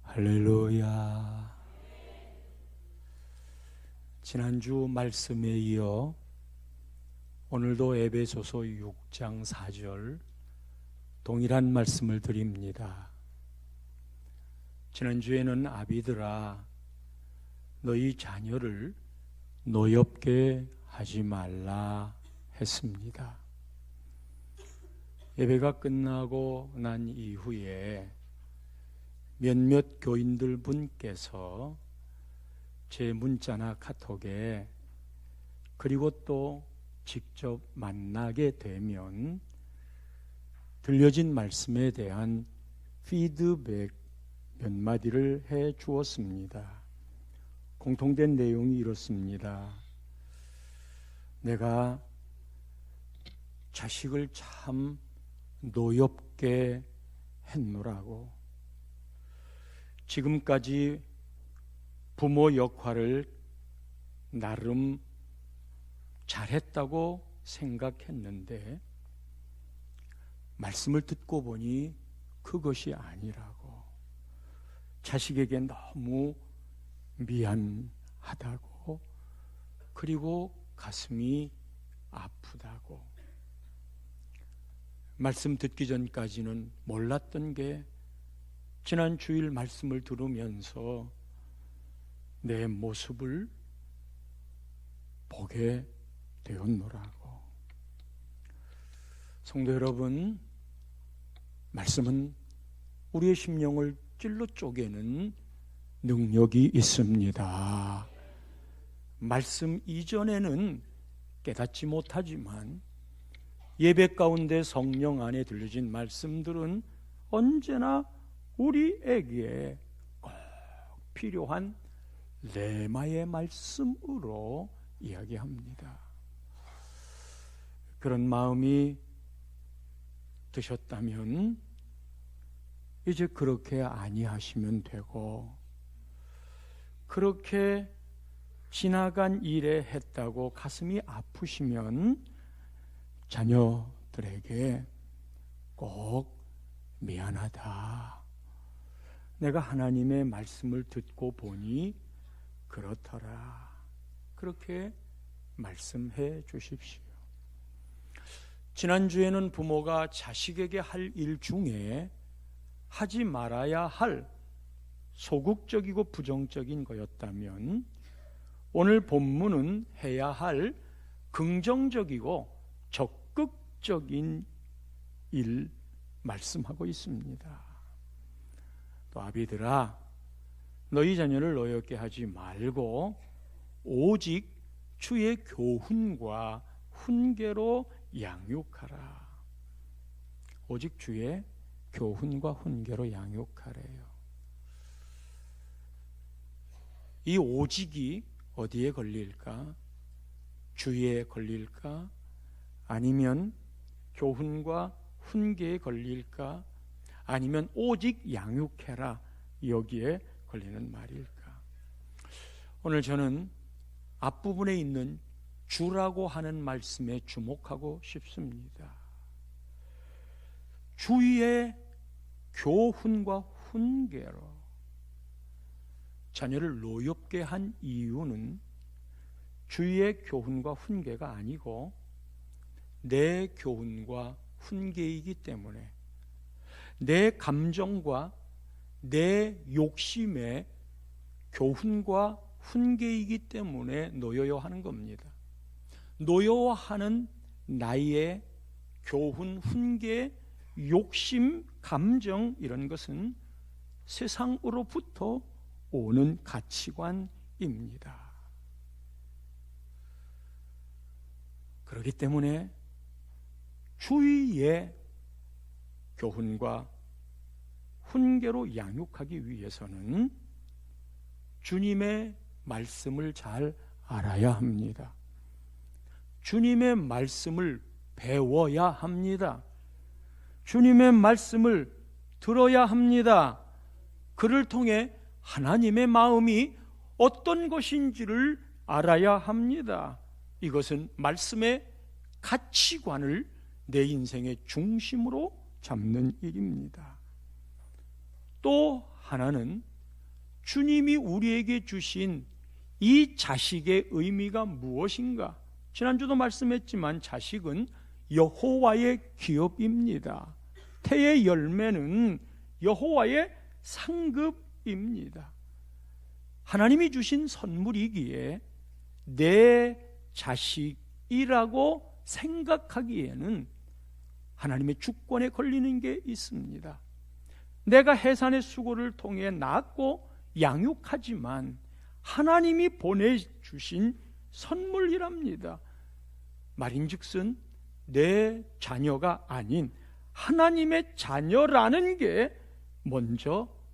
할렐루야. 지난주 말씀에 이어 오늘도 에베소서 6장 4절 동일한 말씀을 드립니다. 지난주에는 아비들아 너희 자녀를 노엽게 하지 말라 했습니다. 예배가 끝나고 난 이후에 몇몇 교인들 분께서 제 문자나 카톡에 그리고 또 직접 만나게 되면 들려진 말씀에 대한 피드백 몇 마디를 해 주었습니다. 공통된 내용이 이렇습니다. 내가 자식을 참 노엽게 했노라고. 지금까지 부모 역할을 나름 잘했다고 생각했는데 말씀을 듣고 보니 그것이 아니라고. 자식에게 너무 미안하다고, 그리고 가슴이 아프다고. 말씀 듣기 전까지는 몰랐던 게 지난 주일 말씀을 들으면서 내 모습을 보게 되었노라고. 성도 여러분, 말씀은 우리의 심령을 찔러 쪼개는 능력이 있습니다. 말씀 이전에는 깨닫지 못하지만 예배 가운데 성령 안에 들려진 말씀들은 언제나 우리에게 꼭 필요한 레마의 말씀으로 이야기합니다. 그런 마음이 드셨다면 이제 그렇게 아니하시면 되고, 그렇게 지나간 일에 했다고 가슴이 아프시면 자녀들에게 꼭 미안하다. 내가 하나님의 말씀을 듣고 보니 그렇더라. 그렇게 말씀해 주십시오. 지난주에는 부모가 자식에게 할 일 중에 하지 말아야 할 소극적이고 부정적인 거였다면, 오늘 본문은 해야 할 긍정적이고 적극적인 일 말씀하고 있습니다. 또 아비들아 너희 자녀를 노엽게 하지 말고 오직 주의 교훈과 훈계로 양육하라. 오직 주의 교훈과 훈계로 양육하래요. 이 오직이 어디에 걸릴까? 주의에 걸릴까? 아니면 교훈과 훈계에 걸릴까? 아니면 오직 양육해라, 여기에 걸리는 말일까? 오늘 저는 앞부분에 있는 주라고 하는 말씀에 주목하고 싶습니다. 주의 교훈과 훈계로 자녀를 노엽게 한 이유는 주의 교훈과 훈계가 아니고 내 교훈과 훈계이기 때문에, 내 감정과 내 욕심의 교훈과 훈계이기 때문에 놓여야 하는 겁니다. 놓여하는 나의 교훈, 훈계, 욕심, 감정, 이런 것은 세상으로부터 오는 가치관입니다. 그렇기 때문에 주의의 교훈과 훈계로 양육하기 위해서는 주님의 말씀을 잘 알아야 합니다. 주님의 말씀을 배워야 합니다. 주님의 말씀을 들어야 합니다. 그를 통해 하나님의 마음이 어떤 것인지를 알아야 합니다. 이것은 말씀의 가치관을 내 인생의 중심으로 잡는 일입니다. 또 하나는 주님이 우리에게 주신 이 자식의 의미가 무엇인가? 지난주도 말씀했지만 자식은 여호와의 기업입니다. 태의 열매는 여호와의 상급입니다. 하나님이 주신 선물이기에 내 자식이라고 생각하기에는 하나님의 주권에 걸리는 게 있습니다. 내가 해산의 수고를 통해 낳고 양육하지만 하나님이 보내주신 선물이랍니다. 말인즉슨 내 자녀가 아닌 하나님의 자녀라는 게 먼저랍니다.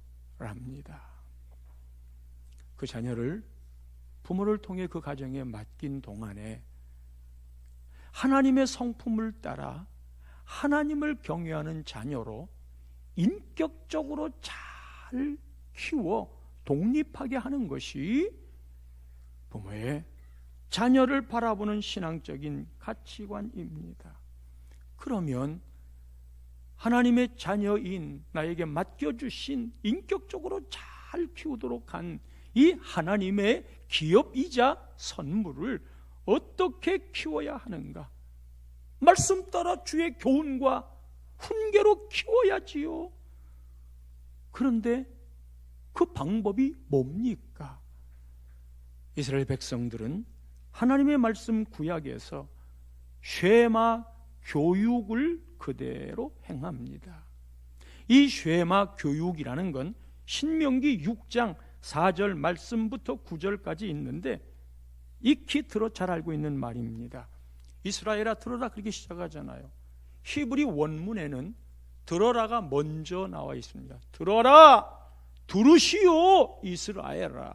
그 자녀를 부모를 통해 그 가정에 맡긴 동안에 하나님의 성품을 따라 하나님을 경외하는 자녀로 인격적으로 잘 키워 독립하게 하는 것이 부모의 자녀를 바라보는 신앙적인 가치관입니다. 그러면 하나님의 자녀인 나에게 맡겨주신 인격적으로 잘 키우도록 한 이 하나님의 기업이자 선물을 어떻게 키워야 하는가? 말씀 따라 주의 교훈과 훈계로 키워야지요. 그런데 그 방법이 뭡니까? 이스라엘 백성들은 하나님의 말씀 구약에서 쉐마 교육을 그대로 행합니다. 이 쉐마 교육이라는 건 신명기 6장 4절 말씀부터 9절까지 있는데 익히 들어 잘 알고 있는 말입니다. 이스라엘아 들어라 그렇게 시작하잖아요. 히브리 원문에는 들어라가 먼저 나와 있습니다. 들어라, 들으시오 이스라엘아,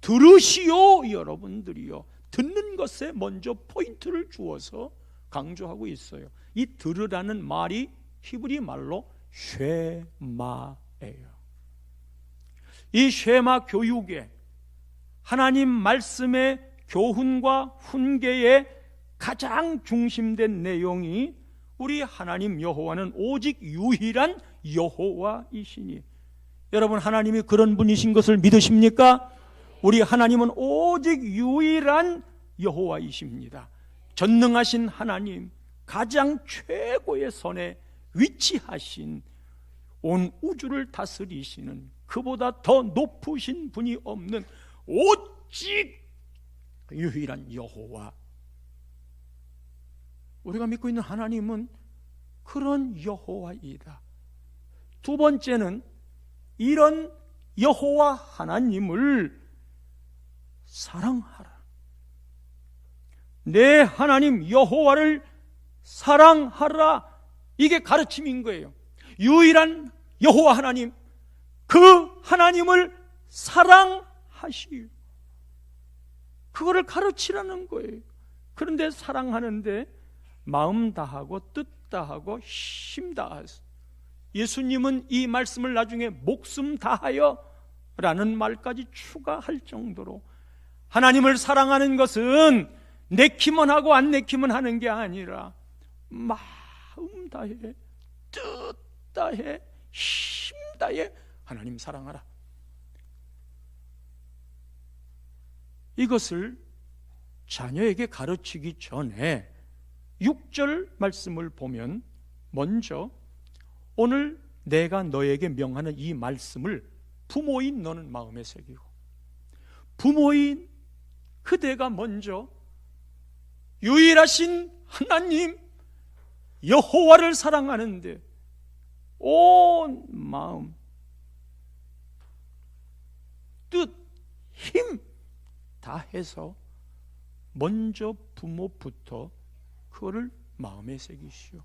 들으시오 여러분들이요. 듣는 것에 먼저 포인트를 주어서 강조하고 있어요. 이 들으라는 말이 히브리 말로 쉐마예요. 이 쉐마 교육에 하나님 말씀의 교훈과 훈계에 가장 중심된 내용이 우리 하나님 여호와는 오직 유일한 여호와이시니, 여러분 하나님이 그런 분이신 것을 믿으십니까? 우리 하나님은 오직 유일한 여호와이십니다. 전능하신 하나님, 가장 최고의 선에 위치하신, 온 우주를 다스리시는 그보다 더 높으신 분이 없는 오직 유일한 여호와, 우리가 믿고 있는 하나님은 그런 여호와이다. 두 번째는 이런 여호와 하나님을 사랑하라. 내 하나님 여호와를 사랑하라. 이게 가르침인 거예요. 유일한 여호와 하나님, 그 하나님을 사랑하시오. 그거를 가르치라는 거예요. 그런데 사랑하는데 마음 다하고 뜻 다하고 힘 다해서, 예수님은 이 말씀을 나중에 목숨 다하여 라는 말까지 추가할 정도로 하나님을 사랑하는 것은 내키면 하고 안 내키면 하는 게 아니라 마음 다해, 뜻 다해, 힘 다해 하나님 사랑하라. 이것을 자녀에게 가르치기 전에 6절 말씀을 보면 먼저 오늘 내가 너에게 명하는 이 말씀을 부모인 너는 마음에 새기고, 부모인 그대가 먼저 유일하신 하나님 여호와를 사랑하는데 온 마음, 뜻, 힘 다 해서 먼저 부모부터 그거를 마음에 새기시오.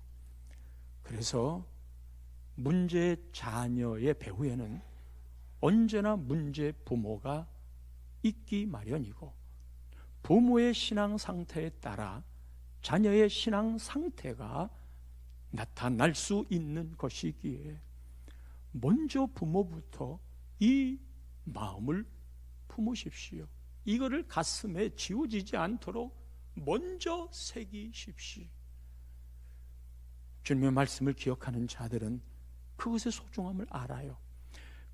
그래서 문제 자녀의 배후에는 언제나 문제 부모가 있기 마련이고, 부모의 신앙 상태에 따라 자녀의 신앙 상태가 나타날 수 있는 것이기에 먼저 부모부터 이 마음을 품으십시오. 이거를 가슴에 지워지지 않도록 먼저 새기십시오. 주님의 말씀을 기억하는 자들은 그것의 소중함을 알아요.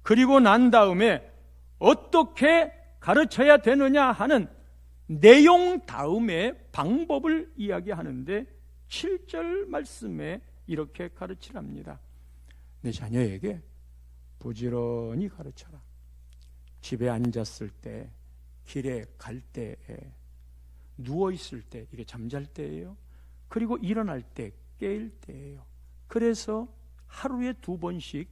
그리고 난 다음에 어떻게 가르쳐야 되느냐 하는 내용 다음에 방법을 이야기하는데 7절 말씀에 이렇게 가르치랍니다. 내 자녀에게 부지런히 가르쳐라. 집에 앉았을 때, 길에 갈 때에, 누워있을 때, 이게 잠잘 때예요. 그리고 일어날 때, 깨일 때예요. 그래서 하루에 2번씩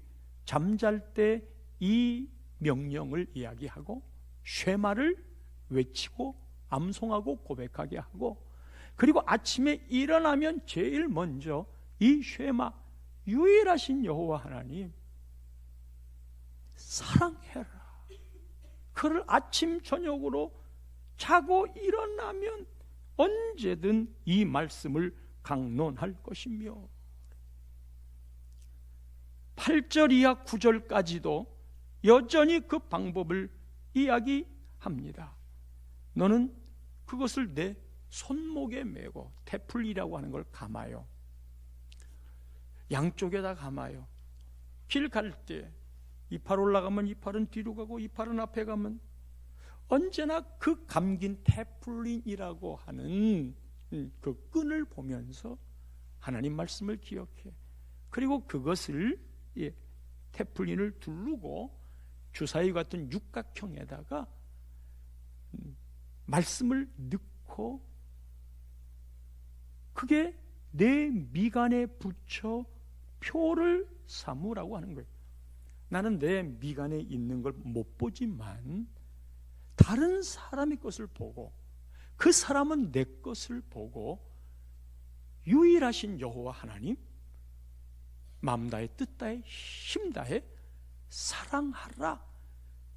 잠잘 때 이 명령을 이야기하고 쉐마를 외치고 암송하고 고백하게 하고, 그리고 아침에 일어나면 제일 먼저 이 쉐마, 유일하신 여호와 하나님 사랑해라. 그를 아침 저녁으로 자고 일어나면 언제든 이 말씀을 강론할 것이며, 8절 이하 9절까지도 여전히 그 방법을 이야기합니다. 너는 그것을 내 손목에 메고, 테플리라고 하는 걸 감아요. 양쪽에다 감아요. 길 갈 때 이 팔 올라가면 이 팔은 뒤로 가고 이 팔은 앞에 가면 언제나 그 감긴 테플린이라고 하는 그 끈을 보면서 하나님 말씀을 기억해. 그리고 그것을 테플린을 두르고 주사위 같은 육각형에다가 말씀을 넣고 그게 내 미간에 붙여 표를 삼으라고 하는 거예요. 나는 내 미간에 있는 걸 못 보지만 다른 사람의 것을 보고, 그 사람은 내 것을 보고 유일하신 여호와 하나님, 마음 다해 뜻 다해 힘 다해 사랑하라,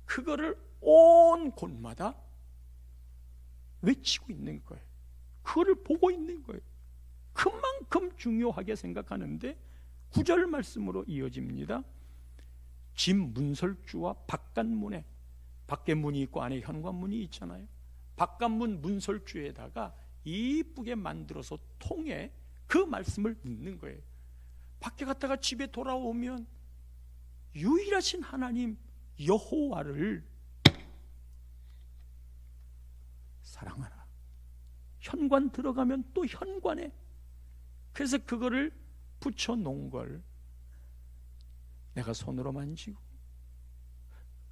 그거를 온 곳마다 외치고 있는 거예요. 그거를 보고 있는 거예요. 그만큼 중요하게 생각하는데 9절 말씀으로 이어집니다. 집 문설주와 바깥문에, 밖에 문이 있고 안에 현관문이 있잖아요. 바깥문 문설주에다가 이쁘게 만들어서 통에 그 말씀을 넣는 거예요. 밖에 갔다가 집에 돌아오면 유일하신 하나님 여호와를 사랑하라. 현관 들어가면 또 현관에, 그래서 그거를 붙여 놓은 걸 내가 손으로 만지고,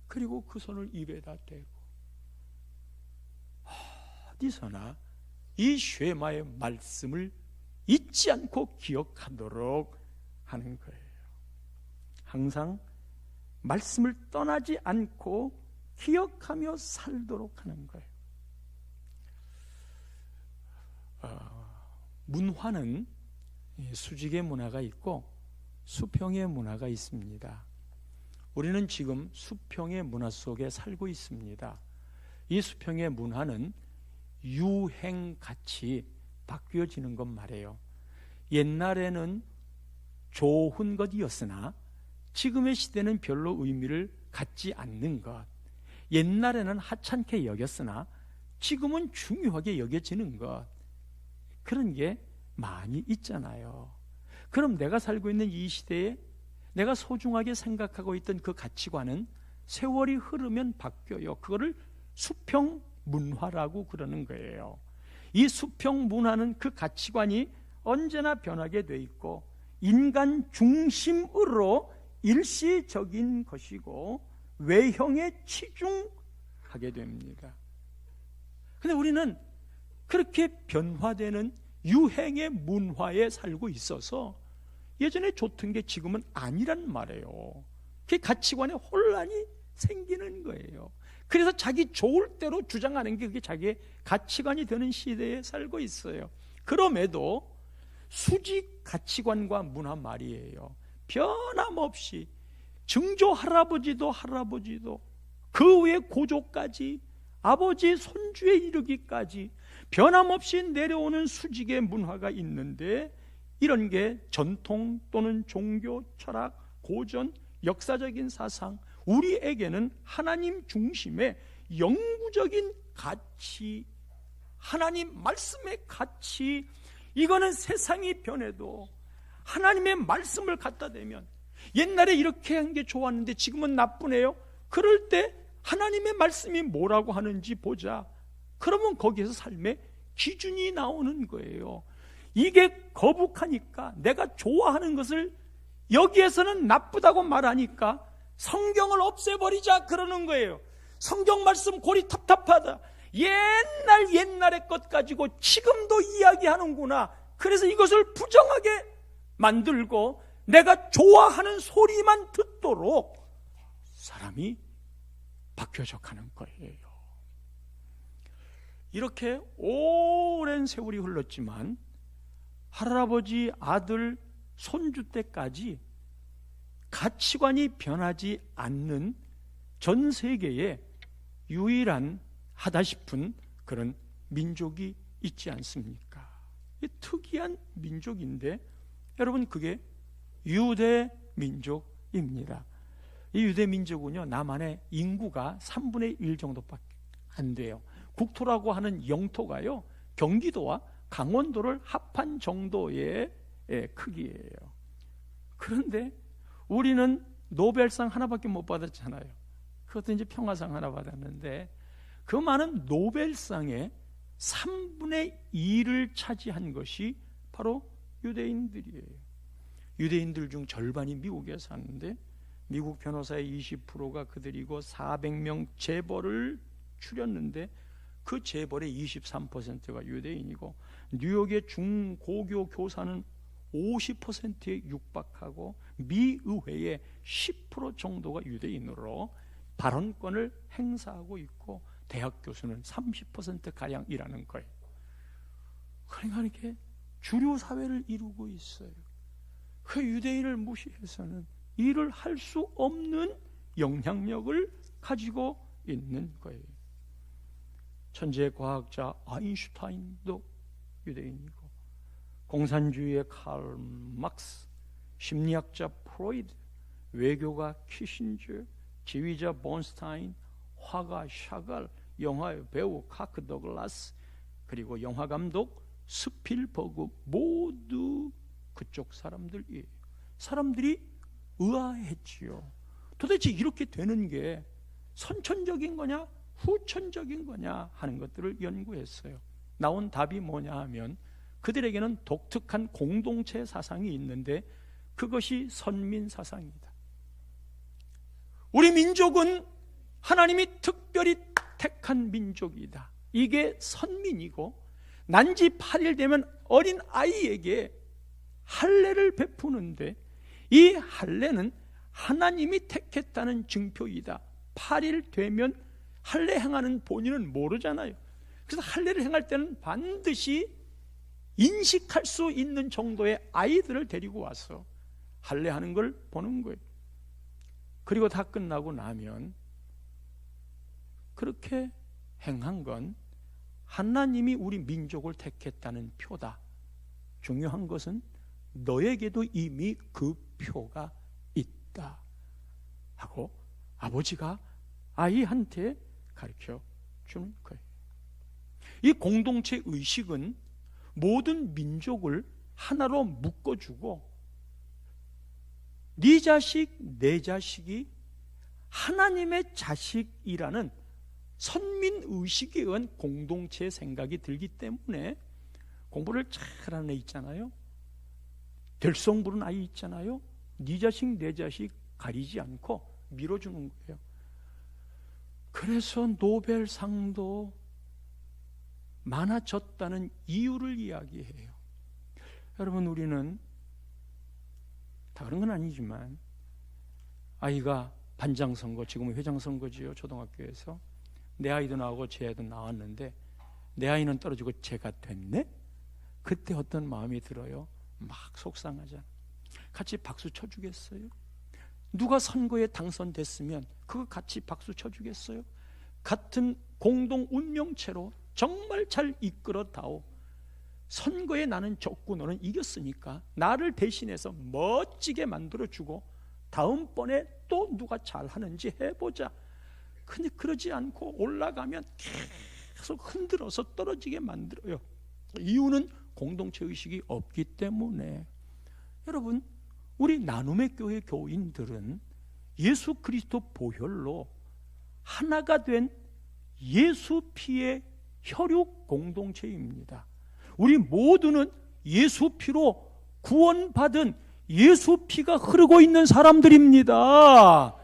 그리고 그 손을 입에다 대고 어디서나 이 쉐마의 말씀을 잊지 않고 기억하도록 하는 거예요. 항상 말씀을 떠나지 않고 기억하며 살도록 하는 거예요. 문화는 수직의 문화가 있고 수평의 문화가 있습니다. 우리는 지금 수평의 문화 속에 살고 있습니다. 이 수평의 문화는 유행같이 바뀌어지는 것 말이에요. 옛날에는 좋은 것이었으나 지금의 시대는 별로 의미를 갖지 않는 것, 옛날에는 하찮게 여겼으나 지금은 중요하게 여겨지는 것, 그런 게 많이 있잖아요. 그럼 내가 살고 있는 이 시대에 내가 소중하게 생각하고 있던 그 가치관은 세월이 흐르면 바뀌어요. 그거를 수평 문화라고 그러는 거예요. 이 수평 문화는 그 가치관이 언제나 변하게 돼 있고 인간 중심으로 일시적인 것이고 외형에 치중하게 됩니다. 근데 우리는 그렇게 변화되는 유행의 문화에 살고 있어서 예전에 좋던 게 지금은 아니란 말이에요. 그 가치관에 혼란이 생기는 거예요. 그래서 자기 좋을 대로 주장하는 게 그게 자기의 가치관이 되는 시대에 살고 있어요. 그럼에도 수직 가치관과 문화 말이에요. 변함없이 증조 할아버지도 그 외 고조까지 아버지 손주에 이르기까지 변함없이 내려오는 수직의 문화가 있는데, 이런 게 전통 또는 종교, 철학, 고전, 역사적인 사상, 우리에게는 하나님 중심의 영구적인 가치, 하나님 말씀의 가치, 이거는 세상이 변해도 하나님의 말씀을 갖다 대면, 옛날에 이렇게 한 게 좋았는데 지금은 나쁘네요. 그럴 때 하나님의 말씀이 뭐라고 하는지 보자. 그러면 거기에서 삶의 기준이 나오는 거예요. 이게 거북하니까, 내가 좋아하는 것을 여기에서는 나쁘다고 말하니까 성경을 없애버리자 그러는 거예요. 성경 말씀 고리탑탑하다. 옛날의 것 가지고 지금도 이야기하는구나. 그래서 이것을 부정하게 만들고 내가 좋아하는 소리만 듣도록 사람이 바뀌어져 가는 거예요. 이렇게 오랜 세월이 흘렀지만 할아버지, 아들, 손주 때까지 가치관이 변하지 않는 전 세계에 유일한 하다 싶은 그런 민족이 있지 않습니까? 특이한 민족인데 여러분, 그게 유대 민족입니다. 이 유대 민족은요, 남한의 인구가 3분의 1 정도밖에 안 돼요. 국토라고 하는 영토가요, 경기도와 강원도를 합한 정도의 크기예요. 그런데 우리는 노벨상 하나밖에 못 받았잖아요. 그것도 이제 평화상 하나 받았는데 그 많은 노벨상의 3분의 2를 차지한 것이 바로 유대인들이에요. 유대인들 중 절반이 미국에 사는데 미국 변호사의 20%가 그들이고 400명 재벌을 추렸는데 그 재벌의 23%가 유대인이고 뉴욕의 중고교 교사는 50%에 육박하고 미 의회의 10% 정도가 유대인으로 발언권을 행사하고 있고 대학 교수는 30%가량 일하는 거예요. 그러니까 이렇게 주류 사회를 이루고 있어요. 그 유대인을 무시해서는 일을 할 수 없는 영향력을 가지고 있는 거예요. 천재 과학자 아인슈타인도 유대인이고 공산주의의 칼 막스, 심리학자 프로이드, 외교가 키신저, 지휘자 본스타인, 화가 샤갈, 영화의 배우 카크 더글라스, 그리고 영화감독 스필버그 모두 그쪽 사람들이에요. 사람들이 의아했지요. 도대체 이렇게 되는 게 선천적인 거냐 후천적인 거냐 하는 것들을 연구했어요. 나온 답이 뭐냐 하면 그들에게는 독특한 공동체 사상이 있는데 그것이 선민 사상이다. 우리 민족은 하나님이 특별히 택한 민족이다. 이게 선민이고 난지 8일 되면 어린 아이에게 할례를 베푸는데 이 할례는 하나님이 택했다는 증표이다. 8일 되면 할례 행하는 본인은 모르잖아요. 그래서 할례를 행할 때는 반드시 인식할 수 있는 정도의 아이들을 데리고 와서 할례하는 걸 보는 거예요. 그리고 다 끝나고 나면 그렇게 행한 건 하나님이 우리 민족을 택했다는 표다. 중요한 것은 너에게도 이미 그 표가 있다 하고 아버지가 아이한테 가르쳐 주는 거예요. 이 공동체 의식은 모든 민족을 하나로 묶어주고 네 자식, 내 자식이 하나님의 자식이라는 선민의식에 의한 공동체 생각이 들기 때문에 공부를 잘하는 애 있잖아요. 될성 부른 아이 있잖아요. 네 자식, 내 자식 가리지 않고 밀어주는 거예요. 그래서 노벨상도 많아졌다는 이유를 이야기해요. 여러분, 우리는 다른 건 아니지만 아이가 반장선거, 지금은 회장선거지요. 초등학교에서 내 아이도 나오고 제 아이도 나왔는데 내 아이는 떨어지고 제가 됐네? 그때 어떤 마음이 들어요? 막 속상하잖아. 같이 박수 쳐주겠어요? 누가 선거에 당선됐으면 그거 같이 박수 쳐주겠어요? 같은 공동 운명체로 정말 잘 이끌어다오. 선거에 나는 졌고 너는 이겼으니까 나를 대신해서 멋지게 만들어주고 다음번에 또 누가 잘하는지 해보자. 근데 그러지 않고 올라가면 계속 흔들어서 떨어지게 만들어요. 이유는 공동체 의식이 없기 때문에. 여러분, 우리 나눔의 교회 교인들은 예수 그리스도 보혈로 하나가 된 예수 피의 혈육 공동체입니다. 우리 모두는 예수 피로 구원받은 예수 피가 흐르고 있는 사람들입니다.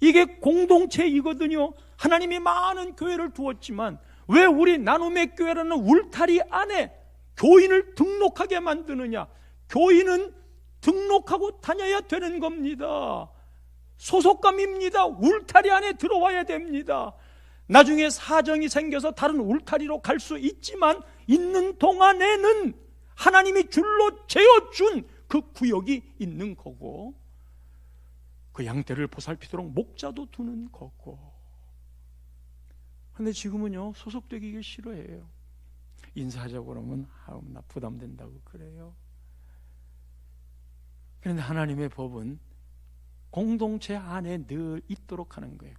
이게 공동체이거든요. 하나님이 많은 교회를 두었지만 왜 우리 나눔의 교회라는 울타리 안에 교인을 등록하게 만드느냐? 교인은 등록하고 다녀야 되는 겁니다. 소속감입니다. 울타리 안에 들어와야 됩니다. 나중에 사정이 생겨서 다른 울타리로 갈 수 있지만 있는 동안에는 하나님이 줄로 재어준 그 구역이 있는 거고, 그 양떼를 보살피도록 목자도 두는 거고. 그런데 지금은요, 소속되기 싫어해요. 인사하자고 그러면 나 부담된다고 그래요. 그런데 하나님의 법은 공동체 안에 늘 있도록 하는 거예요.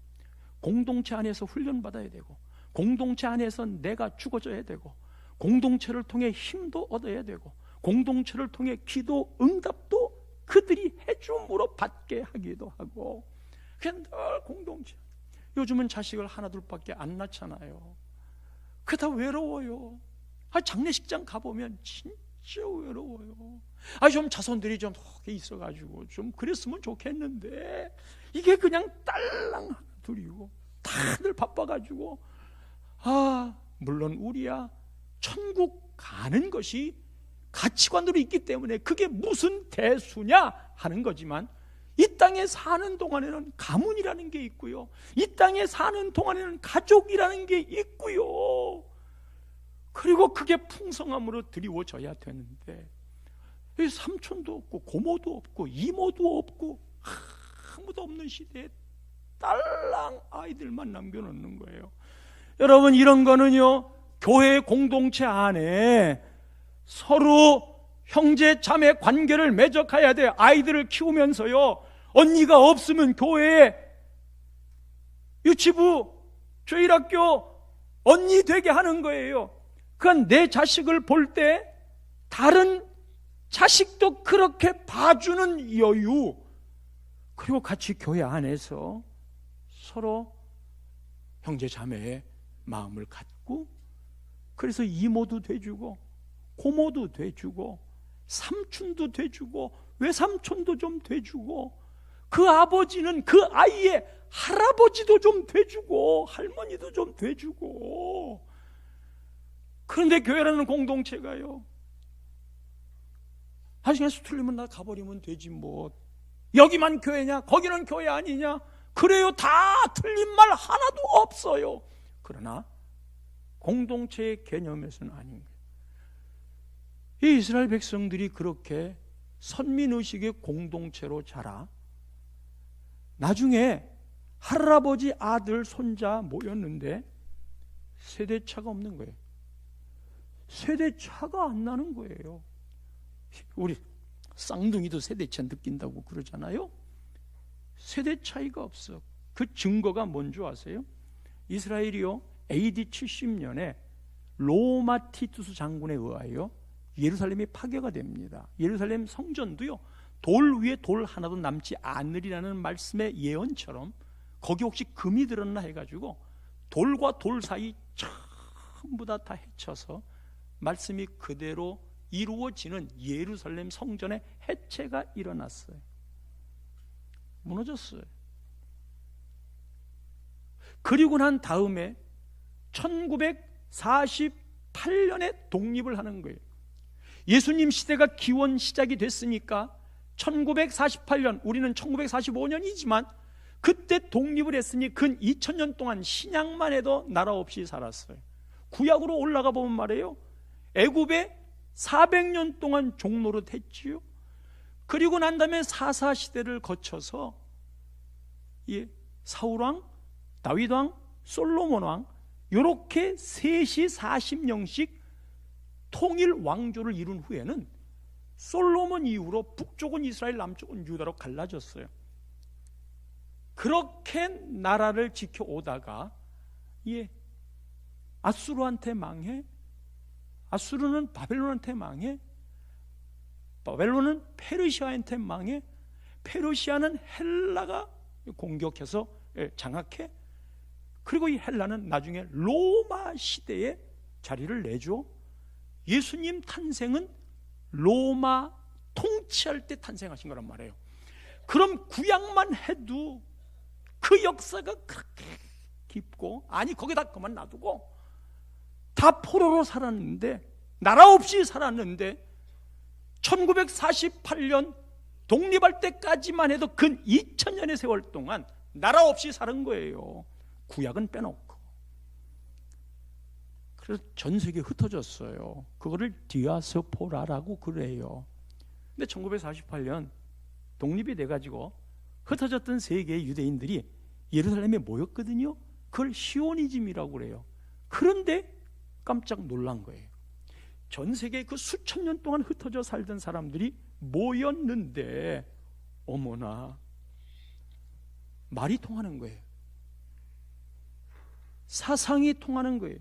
공동체 안에서 훈련받아야 되고, 공동체 안에서 내가 죽어져야 되고, 공동체를 통해 힘도 얻어야 되고, 공동체를 통해 기도 응답도 그들이 해줌으로 받게 하기도 하고. 그냥 늘 공동체. 요즘은 자식을 하나 둘밖에 안 낳잖아요. 그게 다 외로워요. 장례식장 가보면 진짜 외로워요. 좀 자손들이 좀 있어가지고 좀 그랬으면 좋겠는데, 이게 그냥 딸랑 하나 둘이고 다들 바빠가지고, 물론 우리야 천국 가는 것이 가치관으로 있기 때문에 그게 무슨 대수냐 하는 거지만, 이 땅에 사는 동안에는 가문이라는 게 있고요, 이 땅에 사는 동안에는 가족이라는 게 있고요, 그리고 그게 풍성함으로 드리워져야 되는데, 삼촌도 없고 고모도 없고 이모도 없고 아무도 없는 시대에 딸랑 아이들만 남겨놓는 거예요. 여러분, 이런 거는요, 교회 공동체 안에 서로 형제 자매 관계를 맺어가야 돼요. 아이들을 키우면서요, 언니가 없으면 교회에 유치부, 주일학교 언니 되게 하는 거예요. 그건 내 자식을 볼 때 다른 자식도 그렇게 봐주는 여유, 그리고 같이 교회 안에서 서로 형제 자매의 마음을 갖고, 그래서 이모도 돼주고 고모도 돼주고 삼촌도 돼주고 외삼촌도 좀 돼주고, 그 아버지는 그 아이의 할아버지도 좀 돼주고 할머니도 좀 돼주고. 그런데 교회라는 공동체가요, 그냥 수틀리면 나 가버리면 되지 뭐, 여기만 교회냐 거기는 교회 아니냐, 그래요. 다 틀린 말 하나도 없어요. 그러나 공동체의 개념에서는 아닌 거예요. 이 이스라엘 백성들이 그렇게 선민의식의 공동체로 자라 나중에 할아버지, 아들, 손자 모였는데 세대차가 없는 거예요. 세대차가 안 나는 거예요. 우리 쌍둥이도 세대차 느낀다고 그러잖아요. 세대 차이가 없어. 그 증거가 뭔지 아세요? 이스라엘이요, AD 70년에 로마 티투스 장군에 의하여 예루살렘이 파괴가 됩니다. 예루살렘 성전도요, 돌 위에 돌 하나도 남지 않으리라는 말씀의 예언처럼 거기 혹시 금이 들었나 해가지고 돌과 돌 사이 전부 다 해쳐서 말씀이 그대로 이루어지는 예루살렘 성전의 해체가 일어났어요. 무너졌어요. 그리고 난 다음에 1948년에 독립을 하는 거예요. 예수님 시대가 기원 시작이 됐으니까 1948년, 우리는 1945년이지만 그때 독립을 했으니 근 2000년 동안 신약만 해도 나라 없이 살았어요. 구약으로 올라가 보면 말이에요, 애굽에 400년 동안 종노릇 했지요. 그리고 난 다음에 사사시대를 거쳐서 사울왕, 다윗왕, 솔로몬왕, 이렇게 셋이 40년씩 통일 왕조를 이룬 후에는 솔로몬 이후로 북쪽은 이스라엘, 남쪽은 유다로 갈라졌어요. 그렇게 나라를 지켜오다가 아수르한테 망해, 아수르는 바벨론한테 망해, 바벨론은 페르시아한테 망해 페르시아는 헬라가 공격해서 장악해. 그리고 이 헬라는 나중에 로마 시대에 자리를 내줘. 예수님 탄생은 로마 통치할 때 탄생하신 거란 말이에요. 그럼 구약만 해도 그 역사가 그렇게 깊고, 아니 거기다 그만 놔두고 다 포로로 살았는데, 나라 없이 살았는데 1948년 독립할 때까지만 해도 근 2000년의 세월 동안 나라 없이 사는 거예요. 구약은 빼놓고. 그래서 전 세계에 흩어졌어요. 그거를 디아스포라라고 그래요. 근데 1948년 독립이 돼가지고 흩어졌던 세계의 유대인들이 예루살렘에 모였거든요. 그걸 시오니즘이라고 그래요. 그런데 깜짝 놀란 거예요. 전 세계에 그 수천 년 동안 흩어져 살던 사람들이 모였는데 어머나 말이 통하는 거예요. 사상이 통하는 거예요.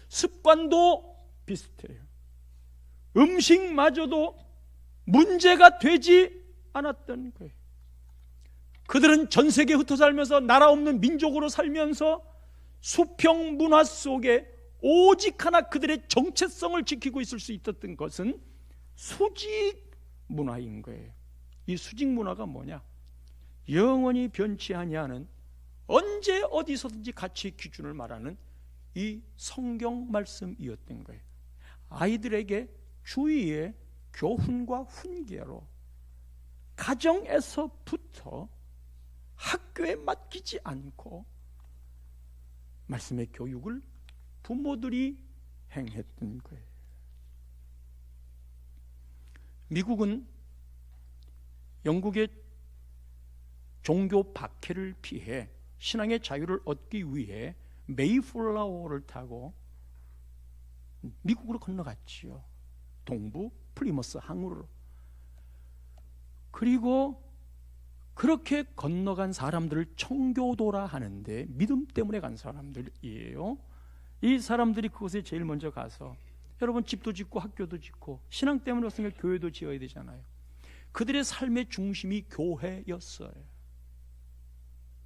습관도 비슷해요. 음식마저도 문제가 되지 않았던 거예요. 그들은 전 세계에 흩어 살면서 나라 없는 민족으로 살면서 수평 문화 속에 오직 하나 그들의 정체성을 지키고 있을 수 있었던 것은 수직 문화인 거예요. 이 수직 문화가 뭐냐? 영원히 변치 아니하는, 언제 어디서든지 가치 기준을 말하는 이 성경 말씀이었던 거예요. 아이들에게 주위의 교훈과 훈계로 가정에서부터 학교에 맡기지 않고 말씀의 교육을 부모들이 행했던 거예요. 미국은 영국의 종교 박해를 피해 신앙의 자유를 얻기 위해 메이플라워를 타고 미국으로 건너갔지요. 동부 플리머스 항으로. 그리고 그렇게 건너간 사람들을 청교도라 하는데 믿음 때문에 간 사람들이에요. 이 사람들이 그곳에 제일 먼저 가서, 여러분 집도 짓고 학교도 짓고 신앙 때문에 왔으니까 교회도 지어야 되잖아요. 그들의 삶의 중심이 교회였어요.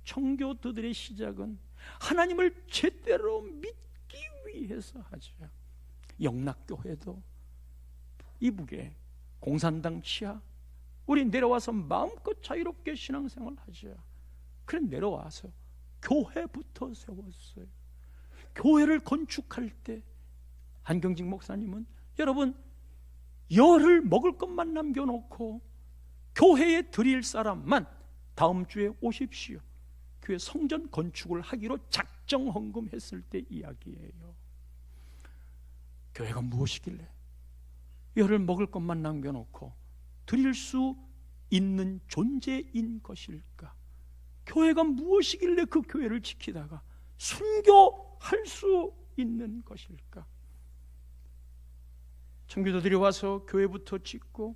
청교도들의 시작은 하나님을 제대로 믿기 위해서 하죠. 영락교회도 이북에 공산당 치하, 우리 내려와서 마음껏 자유롭게 신앙생활 하죠. 그래 내려와서 교회부터 세웠어요. 교회를 건축할 때 한경직 목사님은, 여러분 열을 먹을 것만 남겨놓고 교회에 드릴 사람만 다음 주에 오십시오. 교회 성전 건축을 하기로 작정 헌금했을 때 이야기예요. 교회가 무엇이길래 열을 먹을 것만 남겨놓고 드릴 수 있는 존재인 것일까? 교회가 무엇이길래 그 교회를 지키다가 순교할 수 있는 것일까? 청교도들이 와서 교회부터 짓고,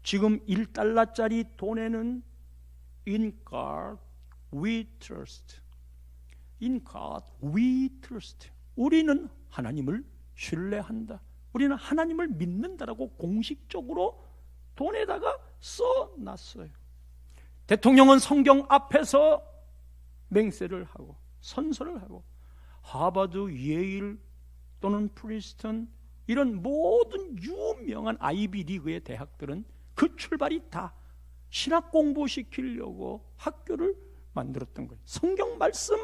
지금 1달러짜리 돈에는 In God we trust, In God we trust, 우리는 하나님을 신뢰한다, 우리는 하나님을 믿는다라고 공식적으로 돈에다가 써놨어요. 대통령은 성경 앞에서 맹세를 하고 선서를 하고, 하버드, 예일 또는 프린스턴, 이런 모든 유명한 아이비리그의 대학들은 그 출발이 다 신학 공부시키려고 학교를 만들었던 거예요. 성경 말씀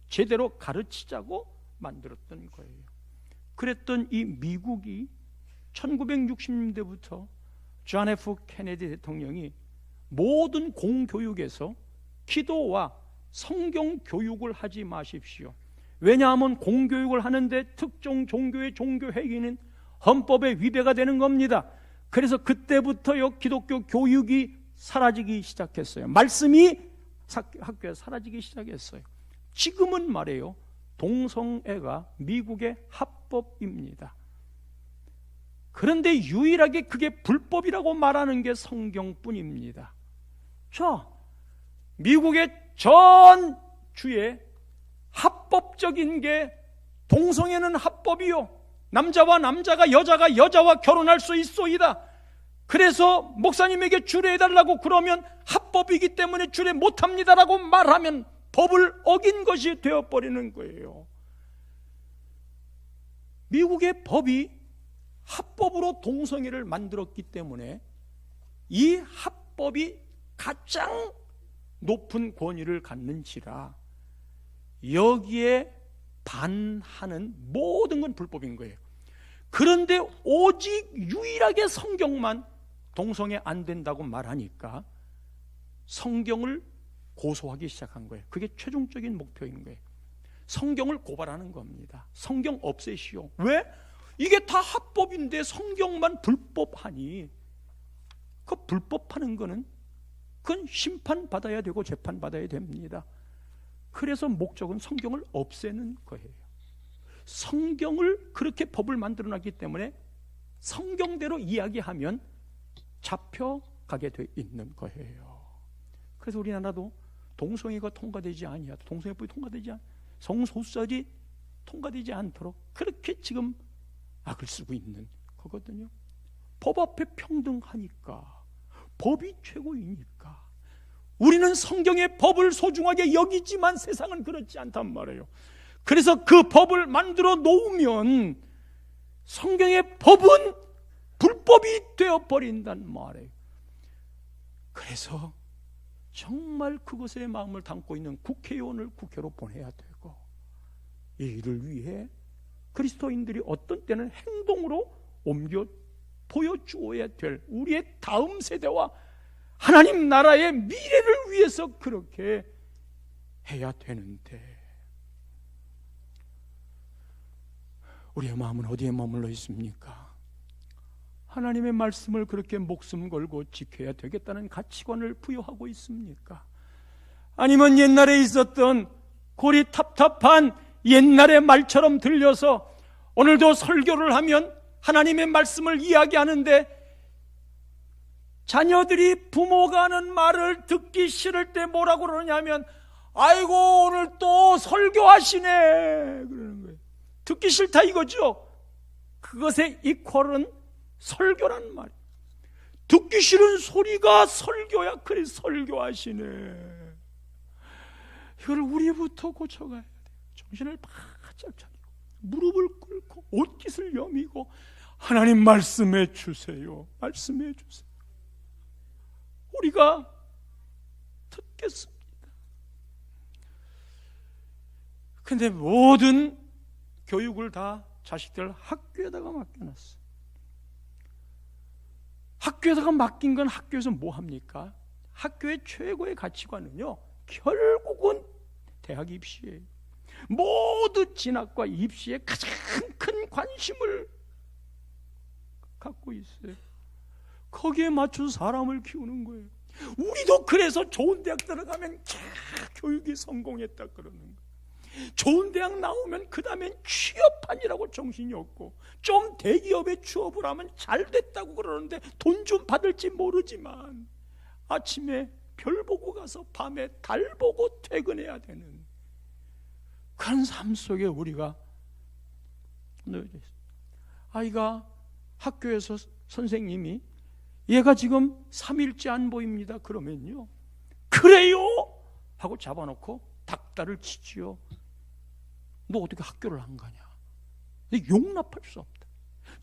제대로 가르치자고 만들었던 거예요. 그랬던 이 미국이 1960년대부터 존 F 케네디 대통령이 모든 공교육에서 기도와 성경 교육을 하지 마십시오. 왜냐하면 공교육을 하는데 특정 종교의 종교회의는 헌법에 위배가 되는 겁니다. 그래서 그때부터요 기독교 교육이 사라지기 시작했어요. 말씀이 학교에 사라지기 시작했어요. 지금은 말이에요, 동성애가 미국의 합법입니다. 그런데 유일하게 그게 불법이라고 말하는 게 성경뿐입니다. 자, 미국의 전 주에 합법적인 게 동성애는 합법이요, 남자와 남자가 여자가 여자와 결혼할 수 있소이다. 그래서 목사님에게 주례해달라고 그러면 합법이기 때문에 주례 못합니다라고 말하면 법을 어긴 것이 되어버리는 거예요. 미국의 법이 합법으로 동성애를 만들었기 때문에 이 합법이 가장 높은 권위를 갖는지라 여기에 반하는 모든 건 불법인 거예요. 그런데 오직 유일하게 성경만 동성애 안 된다고 말하니까 성경을 고소하기 시작한 거예요. 그게 최종적인 목표인 거예요. 성경을 고발하는 겁니다. 성경 없애시오. 왜? 이게 다 합법인데 성경만 불법하니 그 불법하는 거는 그건 심판받아야 되고 재판받아야 됩니다. 그래서 목적은 성경을 없애는 거예요. 성경을 그렇게 법을 만들어놨기 때문에 성경대로 이야기하면 잡혀가게 돼 있는 거예요. 그래서 우리나라도 동성애가 통과되지 아니하도 동성애법이 통과되지 않 성소수자들이 통과되지 않도록 그렇게 지금 악을 쓰고 있는 거거든요. 법 앞에 평등하니까 법이 최고이니까 우리는 성경의 법을 소중하게 여기지만 세상은 그렇지 않단 말이에요. 그래서 그 법을 만들어 놓으면 성경의 법은 불법이 되어버린단 말이에요. 그래서 정말 그것에 마음을 담고 있는 국회의원을 국회로 보내야 되고 이 일을 위해 그리스도인들이 어떤 때는 행동으로 옮겨 보여주어야 될 우리의 다음 세대와 하나님 나라의 미래를 위해서 그렇게 해야 되는데 우리의 마음은 어디에 머물러 있습니까? 하나님의 말씀을 그렇게 목숨 걸고 지켜야 되겠다는 가치관을 부여하고 있습니까? 아니면 옛날에 있었던 고리탑탑한 옛날의 말처럼 들려서 오늘도 설교를 하면 하나님의 말씀을 이야기하는데 자녀들이 부모가 하는 말을 듣기 싫을 때 뭐라고 그러냐면 아이고 오늘 또 설교하시네 그러는 거예요. 듣기 싫다 이거죠. 그것의 이퀄은 설교란 말이에요. 듣기 싫은 소리가 설교야. 그래 설교하시네. 이걸 우리부터 고쳐가야 돼요. 정신을 바짝 차리고 무릎을 꿇고 옷깃을 여미고 하나님 말씀해 주세요. 말씀해 주세요. 우리가 듣겠습니다. 근데 모든 교육을 다 자식들 학교에다가 맡겨놨어. 학교에다가 맡긴 건 학교에서 뭐 합니까? 학교의 최고의 가치관은요 결국은 대학 입시예요. 모두 진학과 입시에 가장 큰 관심을 갖고 있어요. 거기에 맞춰서 사람을 키우는 거예요. 우리도 그래서 좋은 대학 들어가면 교육이 성공했다 그러는 거예요. 좋은 대학 나오면 그 다음엔 취업하니라고 정신이 없고 좀 대기업에 취업을 하면 잘 됐다고 그러는데 돈 좀 받을지 모르지만 아침에 별 보고 가서 밤에 달 보고 퇴근해야 되는 그런 삶 속에 우리가 놓여져 있어요. 아이가 학교에서 선생님이 얘가 지금 3일째 안 보입니다 그러면요 그래요? 하고 잡아놓고 닥달을 치지요. 너 어떻게 학교를 안 가냐? 용납할 수 없다.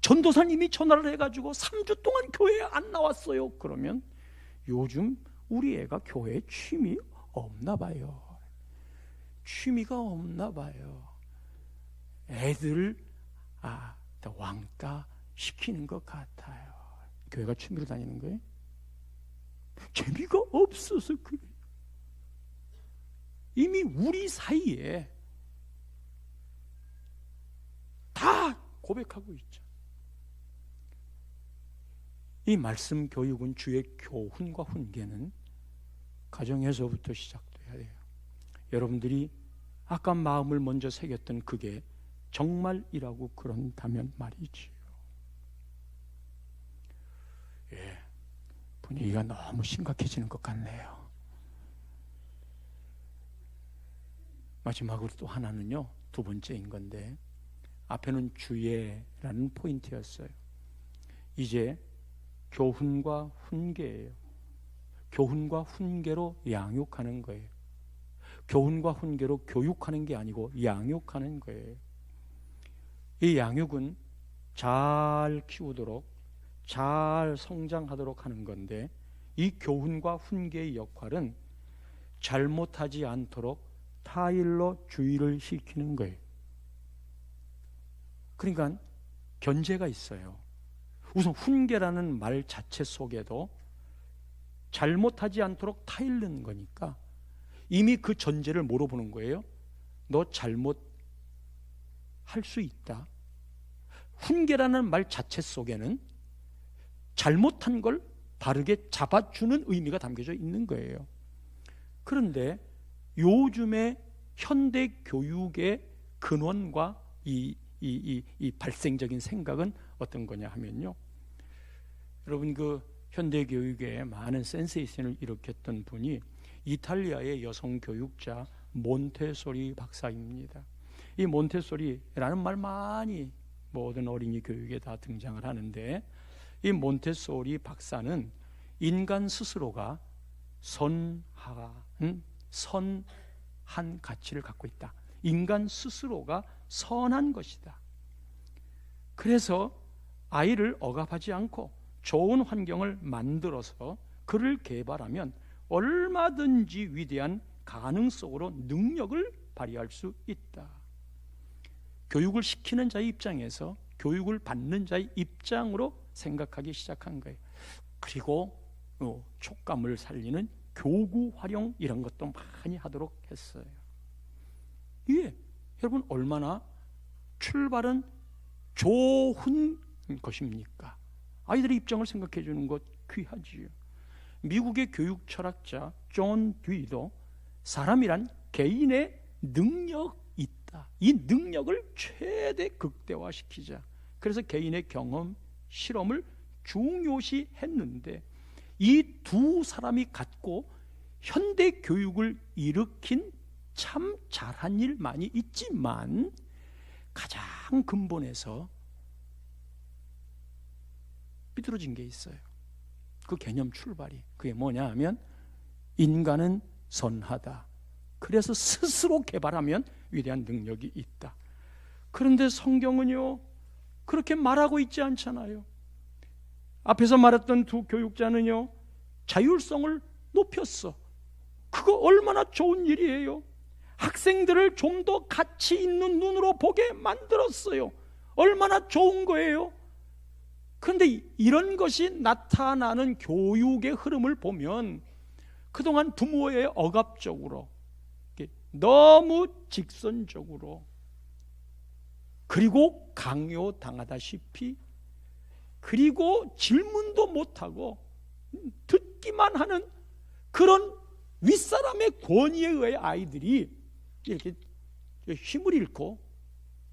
전도사님이 전화를 해가지고 3주 동안 교회에 안 나왔어요 그러면 요즘 우리 애가 교회에 취미 없나 봐요. 취미가 없나 봐요. 애들 왕따 시키는 것 같아요. 교회가 취미로 다니는 거예요? 재미가 없어서 그래요. 이미 우리 사이에 다 고백하고 있죠. 이 말씀 교육은 주의 교훈과 훈계는 가정에서부터 시작돼야 돼요. 여러분들이 아까 마음을 먼저 새겼던 그게 정말이라고 그런다면 말이지요. 예, 분위기가 너무 심각해지는 것 같네요. 마지막으로 또 하나는요, 두 번째인 건데 앞에는 주예라는 포인트였어요. 이제 교훈과 훈계예요. 교훈과 훈계로 양육하는 거예요. 교훈과 훈계로 교육하는 게 아니고 양육하는 거예요. 이 양육은 잘 키우도록, 잘 성장하도록 하는 건데, 이 교훈과 훈계의 역할은 잘못하지 않도록 타일로 주의를 시키는 거예요. 그러니까 견제가 있어요. 우선 훈계라는 말 자체 속에도 잘못하지 않도록 타일르는 거니까 이미 그 전제를 물어보는 거예요. 너 잘못 할 수 있다. 훈계라는 말 자체 속에는 잘못한 걸 바르게 잡아주는 의미가 담겨져 있는 거예요. 그런데 요즘의 현대 교육의 근원과 이 발생적인 생각은 어떤 거냐 하면요, 여러분 그 현대 교육에 많은 센세이션을 일으켰던 분이 이탈리아의 여성 교육자 몬테소리 박사입니다. 이 몬테소리라는 말 많이 모든 어린이 교육에 다 등장을 하는데, 이 몬테소리 박사는 인간 스스로가 선한 가치를 갖고 있다. 인간 스스로가 선한 것이다. 그래서 아이를 억압하지 않고 좋은 환경을 만들어서 그를 개발하면 얼마든지 위대한 가능성으로 능력을 발휘할 수 있다. 교육을 시키는 자의 입장에서 교육을 받는 자의 입장으로 생각하기 시작한 거예요. 그리고 촉감을 살리는 교구 활용 이런 것도 많이 하도록 했어요. 이게 여러분 얼마나 출발은 좋은 것입니까? 아이들의 입장을 생각해 주는 것 귀하지요. 미국의 교육 철학자 존 듀이도 사람이란 개인의 능력이 있다. 이 능력을 최대 극대화시키자. 그래서 개인의 경험, 실험을 중요시 했는데, 이 두 사람이 갖고 현대 교육을 일으킨 참 잘한 일 많이 있지만 가장 근본에서 삐뚤어진 게 있어요. 그 개념 출발이 그게 뭐냐 하면 인간은 선하다. 그래서 스스로 개발하면 위대한 능력이 있다. 그런데 성경은요 그렇게 말하고 있지 않잖아요. 앞에서 말했던 두 교육자는요 자율성을 높였어. 그거 얼마나 좋은 일이에요. 학생들을 좀 더 가치 있는 눈으로 보게 만들었어요. 얼마나 좋은 거예요. 그런데 이런 것이 나타나는 교육의 흐름을 보면 그동안 부모의 억압적으로, 너무 직선적으로, 그리고 강요당하다시피, 그리고 질문도 못하고 듣기만 하는 그런 윗사람의 권위에 의해 아이들이 이렇게 힘을 잃고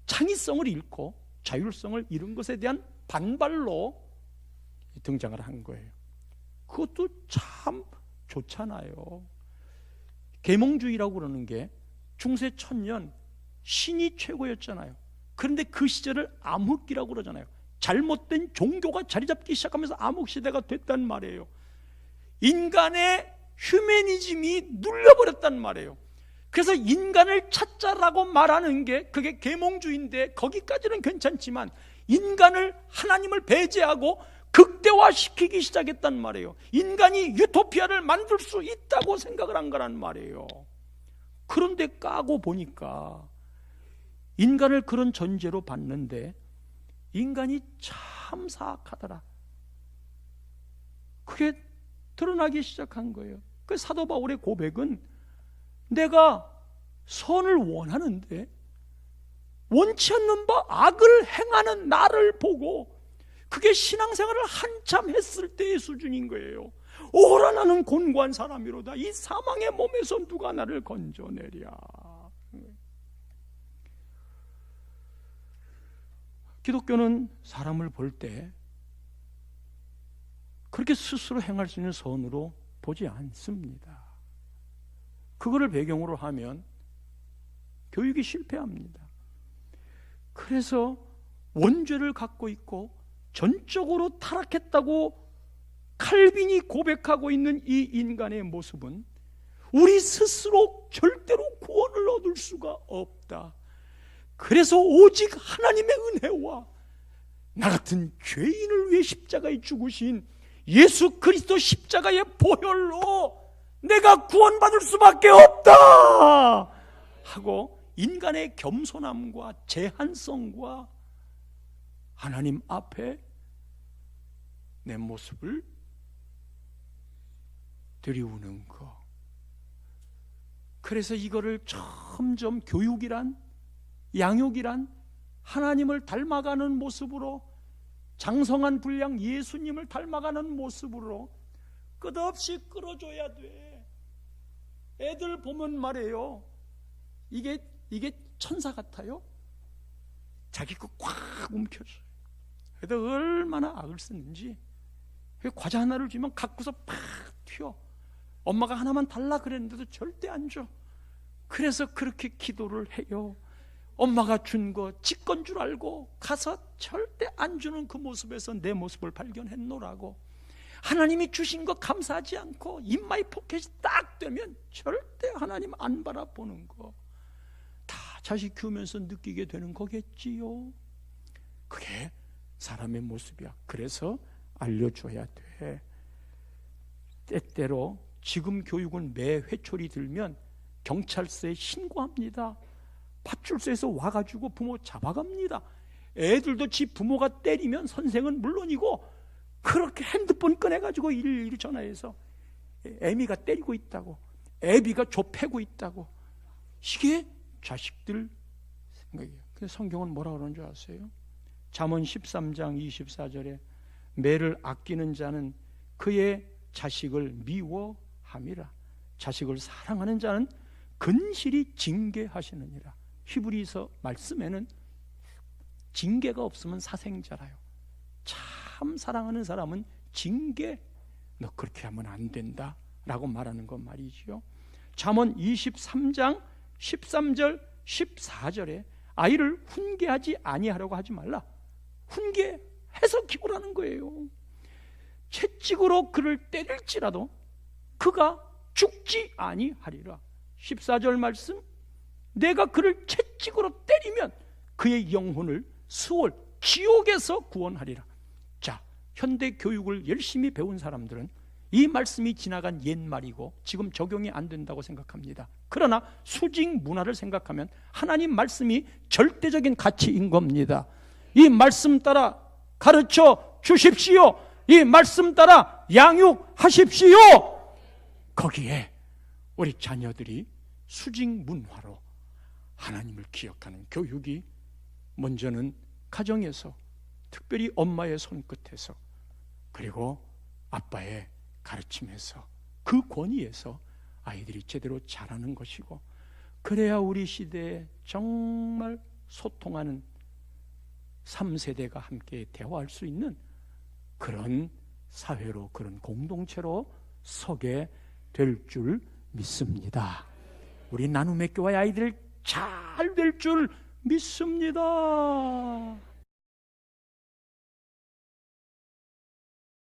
창의성을 잃고 자율성을 잃은 것에 대한 반발로 등장을 한 거예요. 그것도 참 좋잖아요. 계몽주의라고 그러는 게 중세 천년 신이 최고였잖아요. 그런데 그 시절을 암흑기라고 그러잖아요. 잘못된 종교가 자리 잡기 시작하면서 암흑시대가 됐단 말이에요. 인간의 휴머니즘이 눌려버렸단 말이에요. 그래서 인간을 찾자라고 말하는 게 그게 계몽주의인데, 거기까지는 괜찮지만 인간을, 하나님을 배제하고 극대화시키기 시작했단 말이에요. 인간이 유토피아를 만들 수 있다고 생각을 한 거란 말이에요. 그런데 까고 보니까 인간을 그런 전제로 봤는데 인간이 참 사악하더라. 그게 드러나기 시작한 거예요. 그 사도 바울의 고백은 내가 선을 원하는데 원치 않는 바 악을 행하는 나를 보고, 그게 신앙생활을 한참 했을 때의 수준인 거예요. 오라 나는 곤고한 사람이로다. 이 사망의 몸에서 누가 나를 건져내랴. 기독교는 사람을 볼 때 그렇게 스스로 행할 수 있는 선으로 보지 않습니다. 그거를 배경으로 하면 교육이 실패합니다. 그래서 원죄를 갖고 있고 전적으로 타락했다고 칼빈이 고백하고 있는 이 인간의 모습은 우리 스스로 절대로 구원을 얻을 수가 없다. 그래서 오직 하나님의 은혜와 나 같은 죄인을 위해 십자가에 죽으신 예수 그리스도 십자가의 보혈로 내가 구원받을 수밖에 없다 하고 인간의 겸손함과 제한성과 하나님 앞에 내 모습을 들이우는 것. 그래서 이거를 점점 교육이란, 양육이란 하나님을 닮아가는 모습으로, 장성한 분량 예수님을 닮아가는 모습으로 끝없이 끌어줘야 돼. 애들 보면 말이에요, 이게 천사 같아요. 자기 거 꽉 움켜줘요. 그래도 얼마나 악을 쓰는지. 과자 하나를 주면 갖고서 팍 튀어. 엄마가 하나만 달라 그랬는데도 절대 안 줘. 그래서 그렇게 기도를 해요. 엄마가 준 거 지 건 줄 알고 가서 절대 안 주는 그 모습에서 내 모습을 발견했노라고. 하나님이 주신 거 감사하지 않고 인마이 포켓이 딱 되면 절대 하나님 안 바라보는 거 다 자식 키우면서 느끼게 되는 거겠지요. 그게 사람의 모습이야. 그래서 알려줘야 돼. 때때로 지금 교육은 매 회초리 들면 경찰서에 신고합니다. 파출소에서 와가지고 부모 잡아갑니다. 애들도 지 부모가 때리면 선생은 물론이고 그렇게 핸드폰 꺼내가지고 일일이 전화해서 애미가 때리고 있다고, 애비가 좁히고 있다고. 이게 자식들 생각이에요. 근데 성경은 뭐라 그러는 줄 아세요? 잠언 13장 24절에 매를 아끼는 자는 그의 자식을 미워함이라. 자식을 사랑하는 자는 근실히 징계하시느니라. 히브리서 말씀에는 징계가 없으면 사생자라요. 참 사랑하는 사람은 징계, 너 그렇게 하면 안 된다 라고 말하는 것 말이지요. 잠언 23장 13절 14절에 아이를 훈계하지 아니하려고 하지 말라. 훈계해서 기부라는 거예요. 채찍으로 그를 때릴지라도 그가 죽지 아니하리라. 14절 말씀, 내가 그를 채찍으로 때리면 그의 영혼을 수월 지옥에서 구원하리라. 자, 현대 교육을 열심히 배운 사람들은 이 말씀이 지나간 옛말이고 지금 적용이 안 된다고 생각합니다. 그러나 수직 문화를 생각하면 하나님 말씀이 절대적인 가치인 겁니다. 이 말씀 따라 가르쳐 주십시오. 이 말씀 따라 양육하십시오. 거기에 우리 자녀들이 수직 문화로 하나님을 기억하는 교육이 먼저는 가정에서, 특별히 엄마의 손끝에서, 그리고 아빠의 가르침에서, 그 권위에서 아이들이 제대로 자라는 것이고, 그래야 우리 시대에 정말 소통하는 3세대가 함께 대화할 수 있는 그런 사회로, 그런 공동체로 서게 될 줄 믿습니다. 우리 나눔의 교회 아이들 잘 될 줄 믿습니다.